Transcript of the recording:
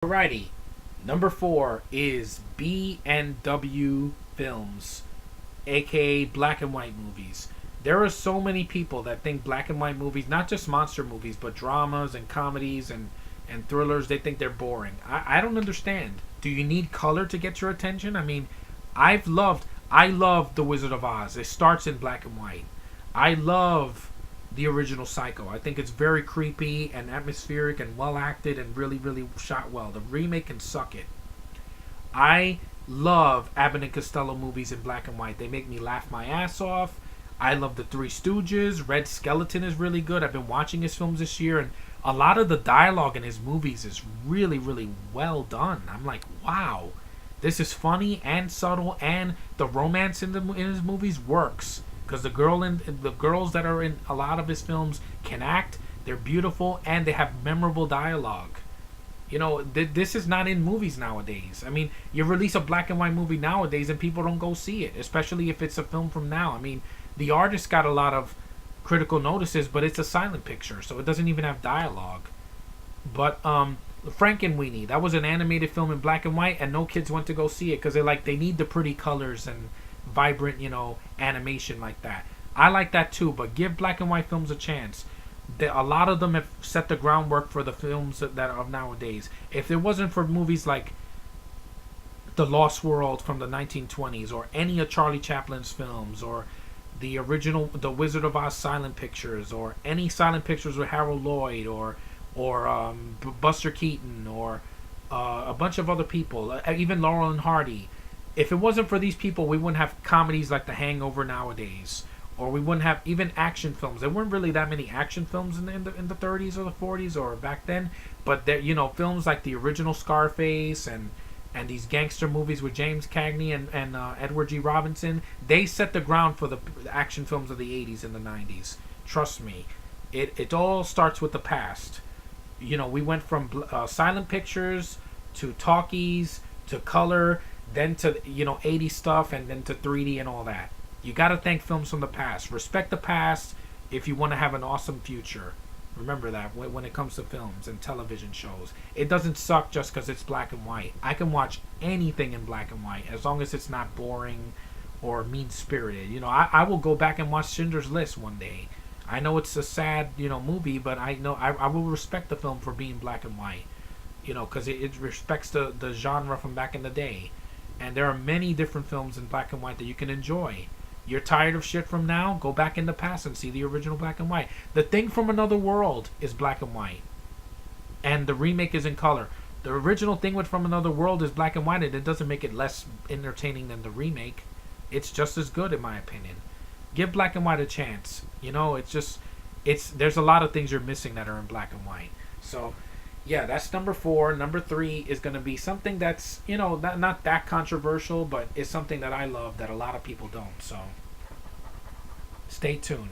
Alrighty, number 4 is B&W Films, aka black and white movies. There are so many people that think black and white movies, not just monster movies, but dramas and comedies and thrillers, they think they're boring. I don't understand. Do you need color to get your attention? I mean, I love The Wizard of Oz. It starts in black and white. I love the original Psycho. I think it's very creepy and atmospheric and well acted and really, really shot well. The remake can suck it. I love Abbott and Costello movies in black and white. They make me laugh my ass off. I love the Three Stooges. Red Skeleton is really good. I've been watching his films this year, and a lot of the dialogue in his movies is really, really well done. I'm like, wow, this is funny and subtle, and the romance in his movies works because the girls that are in a lot of his films can act. They're beautiful and they have memorable dialogue. You know, this is not in movies nowadays. I mean, you release a black and white movie nowadays and people don't go see it, especially if it's a film from now. I mean, the artist got a lot of critical notices, but it's a silent picture, so it doesn't even have dialogue. But Frankenweenie, that was an animated film in black and white, and no kids went to go see it because they need the pretty colors and vibrant, animation like that. I like that too, but give black and white films a chance. A lot of them have set the groundwork for the films that are nowadays. If it wasn't for movies like The Lost World from the 1920s, or any of Charlie Chaplin's films, or the original The Wizard of Oz silent pictures, or any silent pictures with Harold Lloyd, or Buster Keaton, or a bunch of other people, even Laurel and Hardy. If it wasn't for these people, we wouldn't have comedies like The Hangover nowadays, or we wouldn't have even action films. There weren't really that many action films in the 30s or the 40s or back then, but there, films like the original Scarface and these gangster movies with James Cagney and Edward G. Robinson, they set the ground for the action films of the 80s and the 90s. Trust me, it all starts with the past. We went from silent pictures to talkies to color, then to 80s stuff, and then to 3D and all that. You got to thank films from the past. Respect the past if you want to have an awesome future. Remember that when it comes to films and television shows. It doesn't suck just because it's black and white. I can watch anything in black and white as long as it's not boring or mean-spirited. I will go back and watch Schindler's List one day. I know it's a sad, movie, but I know I will respect the film for being black and white. Because it respects the genre from back in the day. And there are many different films in black and white that you can enjoy. You're tired of shit from now? Go back in the past and see the original black and white. The Thing from Another World is black and white. And the remake is in color. The original Thing from Another World is black and white, and it doesn't make it less entertaining than the remake. It's just as good, in my opinion. Give black and white a chance. There's a lot of things you're missing that are in black and white. So, yeah, that's number 4. Number 3 is going to be something that's, not that controversial, but it's something that I love that a lot of people don't. So, stay tuned.